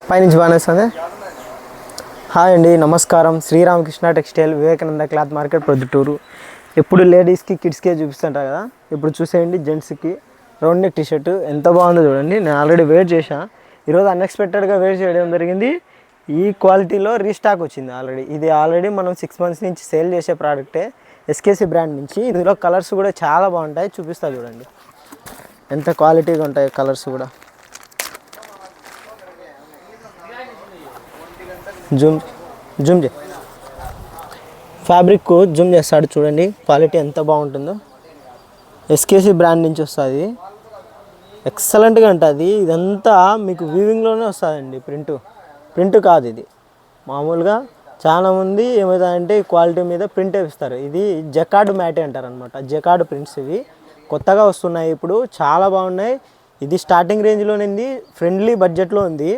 పైనుంచి బాగానే వస్తుంది. హాయ్ అండి, నమస్కారం. Sri Ramakrishna textile, Vivekananda cloth market, Proddatur. ఎప్పుడు లేడీస్కి కిడ్స్కే చూపిస్తుంటారు కదా, ఇప్పుడు చూసేయండి జెంట్స్కి రౌండ్ నెక్ టీషర్ట్ ఎంత బాగుందో చూడండి. నేను ఆల్రెడీ వేర్ చేశాను. ఈరోజు అన్ఎక్స్పెక్టెడ్గా వేర్ చేయడం జరిగింది. ఈ క్వాలిటీలో రీస్టాక్ వచ్చింది ఆల్రెడీ. ఇది ఆల్రెడీ మనం 6 months నుంచి సేల్ చేసే ప్రోడక్టే, ఎస్కేసి బ్రాండ్ నుంచి. ఇందులో కలర్స్ కూడా చాలా బాగుంటాయి, చూపిస్తా చూడండి ఎంత క్వాలిటీగా ఉంటాయి కలర్స్ కూడా. జూమ్ జూమ్ చే ఫ్యాబ్రిక్ జూమ్ చేస్తాడు చూడండి, క్వాలిటీ ఎంత బాగుంటుందో. ఎస్కేసి బ్రాండ్ నుంచి వస్తుంది, ఎక్సలెంట్గా ఉంటుంది. ఇదంతా మీకు వీవింగ్లోనే వస్తుందండి, ప్రింట్ కాదు ఇది. మామూలుగా చాలామంది ఏమవుతుందంటే క్వాలిటీ మీద ప్రింట్ వేపిస్తారు. ఇది జకార్డ్ మ్యాటే అంటారు అనమాట, జకార్డ్ ప్రింట్స్. ఇవి కొత్తగా వస్తున్నాయి ఇప్పుడు, చాలా బాగున్నాయి. ఇది స్టార్టింగ్ రేంజ్లోనే ఉంది, ఫ్రెండ్లీ బడ్జెట్లో ఉంది.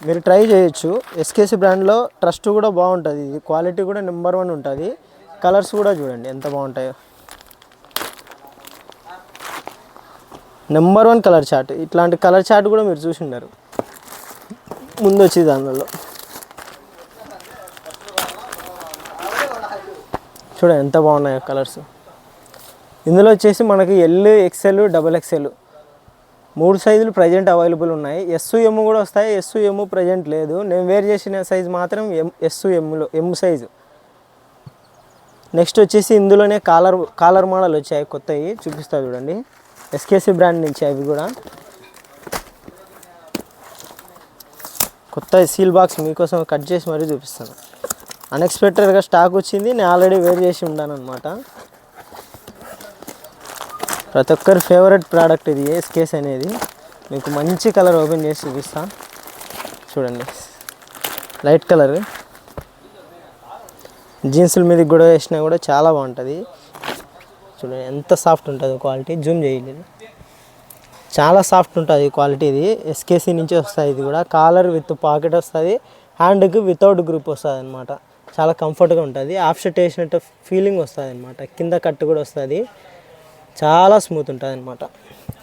మీరు ట్రై చేయొచ్చు. ఎస్కేసి బ్రాండ్లో ట్రస్ట్ కూడా బాగుంటుంది. ఇది క్వాలిటీ కూడా నెంబర్ 1 ఉంటుంది. కలర్స్ కూడా చూడండి ఎంత బాగుంటాయో. Number 1 colour chart. ఇట్లాంటి కలర్ చార్ట్ కూడా మీరు చూసి ఉన్నారు ముందు వచ్చి దానిలో. చూడండి ఎంత బాగున్నాయో కలర్స్. ఇందులో వచ్చేసి మనకి ఎల్, ఎక్స్ఎల్, XXL 3 సైజులు ప్రజెంట్ అవైలబుల్ ఉన్నాయి. ఎస్-ఎమ్ కూడా వస్తాయి. ఎస్-ఎమ్ ప్రజెంట్ లేదు, నేను వేర్ చేసిన సైజు మాత్రం ఎం సైజు. నెక్స్ట్ వచ్చేసి ఇందులోనే కాలర్ మోడల్ వచ్చాయి కొత్తవి, చూపిస్తా చూడండి. ఎస్కేసి బ్రాండ్ నుంచి అవి కూడా కొత్త సీల్ బాక్స్ మీకోసం కట్ చేసి మరీ చూపిస్తాను. అన్ఎక్స్పెక్టెడ్గా స్టాక్ వచ్చింది, నేను ఆల్రెడీ వేర్ చేసి ఉన్నాను అనమాట. ప్రతి ఒక్కరి ఫేవరెట్ ప్రోడక్ట్ ఇది ఎస్కేసి అనేది. మీకు మంచి కలర్ ఓపెన్ చేసి చూపిస్తాను చూడండి. లైట్ కలర్ జీన్సుల మీదకి కూడా వేసినా కూడా చాలా బాగుంటుంది. చూడండి ఎంత సాఫ్ట్ ఉంటుంది క్వాలిటీ. జూమ్ చేయలేదు, చాలా సాఫ్ట్ ఉంటుంది క్వాలిటీ. ఇది ఎస్కేసి నుంచి వస్తుంది. ఇది కూడా కాలర్ విత్ పాకెట్ వస్తుంది, హ్యాండ్కి వితౌట్ గ్రూప్ వస్తుంది అనమాట. చాలా కంఫర్ట్గా ఉంటుంది. ఆఫ్ షర్ట్ వేసినట్టు ఫీలింగ్ వస్తుంది అనమాట. కింద కట్టు కూడా వస్తుంది, చాలా స్మూత్ ఉంటుంది అనమాట.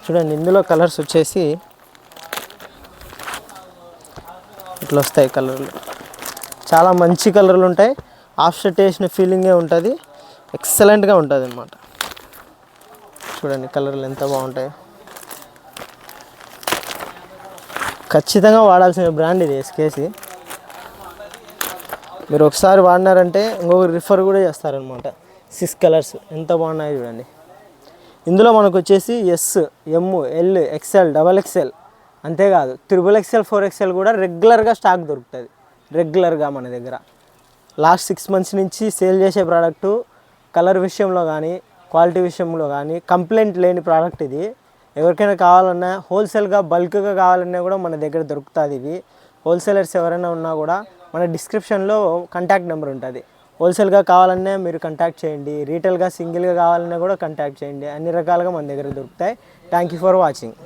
చూడండి ఇందులో కలర్స్ వచ్చేసి ఇట్లా వస్తాయి కలర్లు. చాలా మంచి కలర్లు ఉంటాయి. హాఫ్ షర్ట్ వేసిన ఫీలింగే ఉంటుంది, ఎక్సలెంట్గా ఉంటుంది అనమాట. చూడండి కలర్లు ఎంత బాగుంటాయో. ఖచ్చితంగా వాడాల్సిన బ్రాండ్ ఇది ఎస్కేసి. మీరు ఒకసారి వాడినారంటే ఇంకొకరు రిఫర్ కూడా చేస్తారనమాట. 6 కలర్స్ ఎంత బాగున్నాయో చూడండి. ఇందులో మనకు వచ్చేసి ఎస్, ఎమ్, ఎల్, ఎక్స్ఎల్, XXL అంతేకాదు XXL, 4XL కూడా రెగ్యులర్గా స్టాక్ దొరుకుతుంది. రెగ్యులర్గా మన దగ్గర లాస్ట్ 6 months నుంచి సేల్ చేసే ప్రోడక్టు. కలర్ విషయంలో కానీ క్వాలిటీ విషయంలో కానీ కంప్లైంట్ లేని ప్రోడక్ట్ ఇది. ఎవరికైనా కావాలన్నా హోల్సేల్గా బల్క్గా కావాలన్నా కూడా మన దగ్గర దొరుకుతుంది. ఇవి హోల్సేలర్స్ ఎవరైనా ఉన్నా కూడా మన డిస్క్రిప్షన్లో కాంటాక్ట్ నెంబర్ ఉంటుంది. హోల్సేల్గా కావాలన్నా మీరు కాంటాక్ట్ చేయండి, రీటైల్గా సింగిల్గా కావాలన్నా కూడా కాంటాక్ట్ చేయండి. అన్ని రకాలుగా మన దగ్గర దొరుకుతాయి. Thank you for watching.